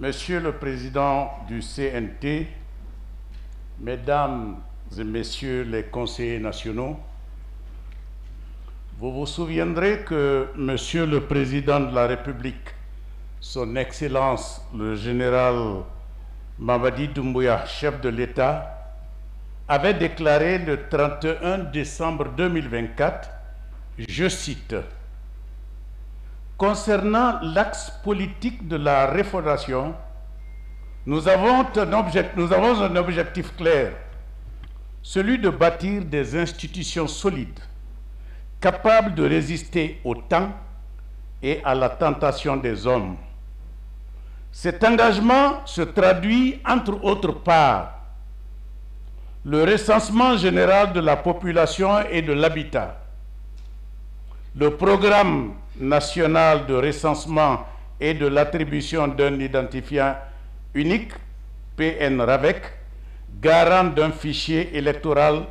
Monsieur le Président du CNT, Mesdames et Messieurs les conseillers nationaux, vous vous souviendrez que Monsieur le Président de la République, Son Excellence le Général Mamadi Doumbouya, chef de l'État, avait déclaré le 31 décembre 2024, je cite, « Concernant l'axe politique de la refondation, nous avons un objectif clair, celui de bâtir des institutions solides, capables de résister au temps et à la tentation des hommes. Cet engagement se traduit, entre autres par, le recensement général de la population et de l'habitat, le programme national de recensement et de l'attribution d'un identifiant unique, PNRAVEC, garant d'un fichier électoral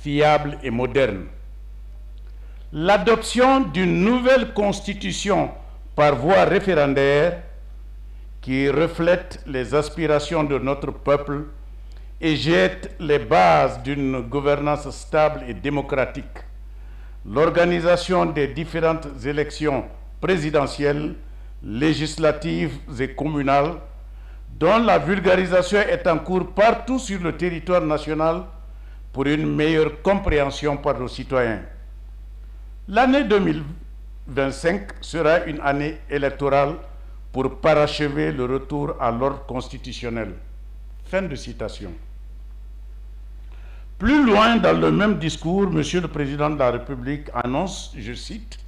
fiable et moderne, l'adoption d'une nouvelle constitution par voie référendaire qui reflète les aspirations de notre peuple et jette les bases d'une gouvernance stable et démocratique, l'organisation des différentes élections présidentielles, législatives et communales, dont la vulgarisation est en cours partout sur le territoire national pour une meilleure compréhension par nos citoyens. L'année 2025 sera une année électorale pour parachever le retour à l'ordre constitutionnel. » Fin de citation. Plus loin dans le même discours, Monsieur le Président de la République annonce, je cite,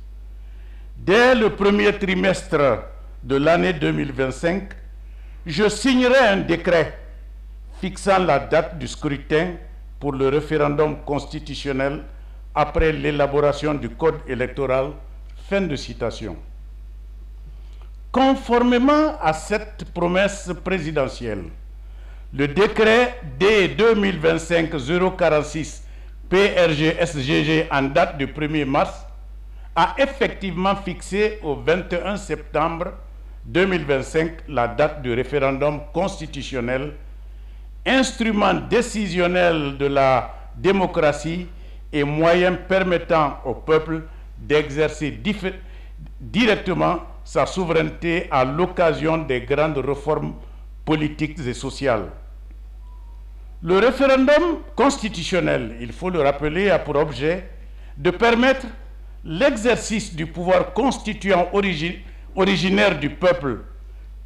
« Dès le premier trimestre de l'année 2025, je signerai un décret fixant la date du scrutin pour le référendum constitutionnel après l'élaboration du code électoral. » Fin de citation. Conformément à cette promesse présidentielle, le décret D-2025-046 PRG-SGG en date du 1er mars a effectivement fixé au 21 septembre 2025 la date du référendum constitutionnel, instrument décisionnel de la démocratie et moyen permettant au peuple d'exercer directement sa souveraineté à l'occasion des grandes réformes politiques et sociales. Le référendum constitutionnel, il faut le rappeler, a pour objet de permettre l'exercice du pouvoir constituant originaire du peuple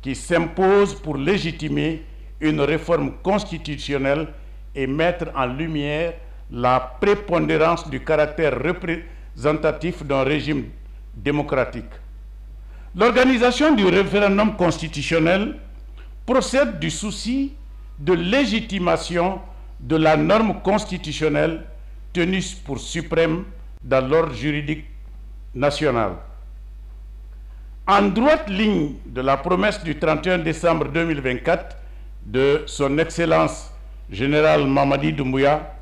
qui s'impose pour légitimer une réforme constitutionnelle et mettre en lumière la prépondérance du caractère représentatif d'un régime démocratique. L'organisation du référendum constitutionnel procède du souci de légitimation de la norme constitutionnelle tenue pour suprême dans l'ordre juridique national. En droite ligne de la promesse du 31 décembre 2024 de son Excellence Général Mamadi Doumbouya,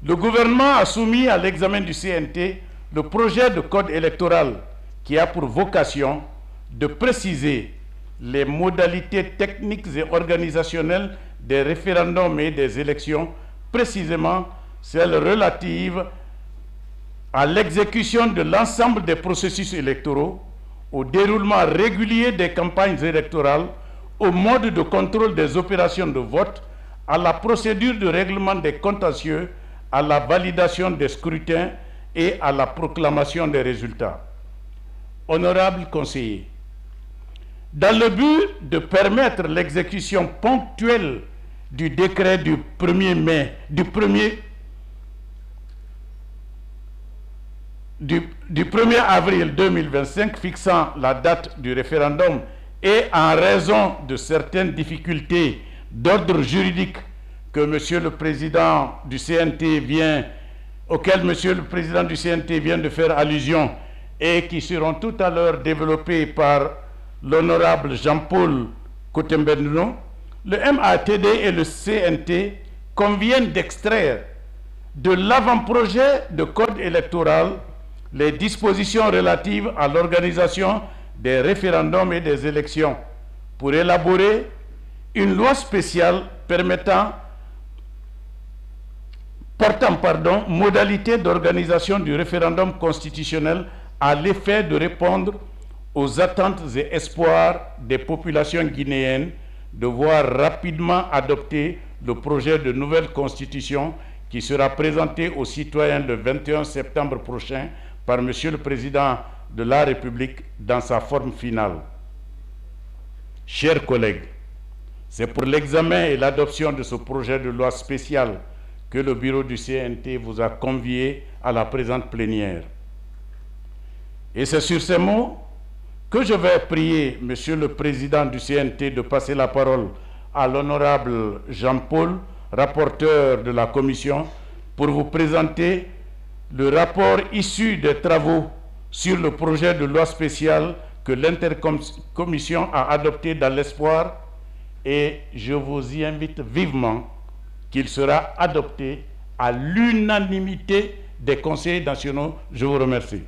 le gouvernement a soumis à l'examen du CNT le projet de code électoral qui a pour vocation de préciser les modalités techniques et organisationnelles des référendums et des élections, précisément celles relatives à l'exécution de l'ensemble des processus électoraux, au déroulement régulier des campagnes électorales, au mode de contrôle des opérations de vote, à la procédure de règlement des contentieux, à la validation des scrutins et à la proclamation des résultats. Honorables conseillers, dans le but de permettre l'exécution ponctuelle du décret du 1er avril 2025 fixant la date du référendum et en raison de certaines difficultés d'ordre juridique auxquelles Monsieur le Président du CNT vient de faire allusion et qui seront tout à l'heure développées par l'honorable Jean-Paul Cotembenno, le MATD et le CNT conviennent d'extraire de l'avant-projet de code électoral les dispositions relatives à l'organisation des référendums et des élections pour élaborer une loi spéciale portant modalité d'organisation du référendum constitutionnel à l'effet de répondre aux attentes et espoirs des populations guinéennes de voir rapidement adopter le projet de nouvelle constitution qui sera présenté aux citoyens le 21 septembre prochain par Monsieur le Président de la République dans sa forme finale. Chers collègues, c'est pour l'examen et l'adoption de ce projet de loi spéciale que le bureau du CNT vous a convié à la présente plénière. Et c'est sur ces mots que je vais prier Monsieur le Président du CNT de passer la parole à l'honorable Jean-Paul, rapporteur de la commission, pour vous présenter le rapport issu des travaux sur le projet de loi spéciale que l'intercommission a adopté dans l'espoir, et je vous y invite vivement qu'il sera adopté à l'unanimité des conseillers nationaux. Je vous remercie.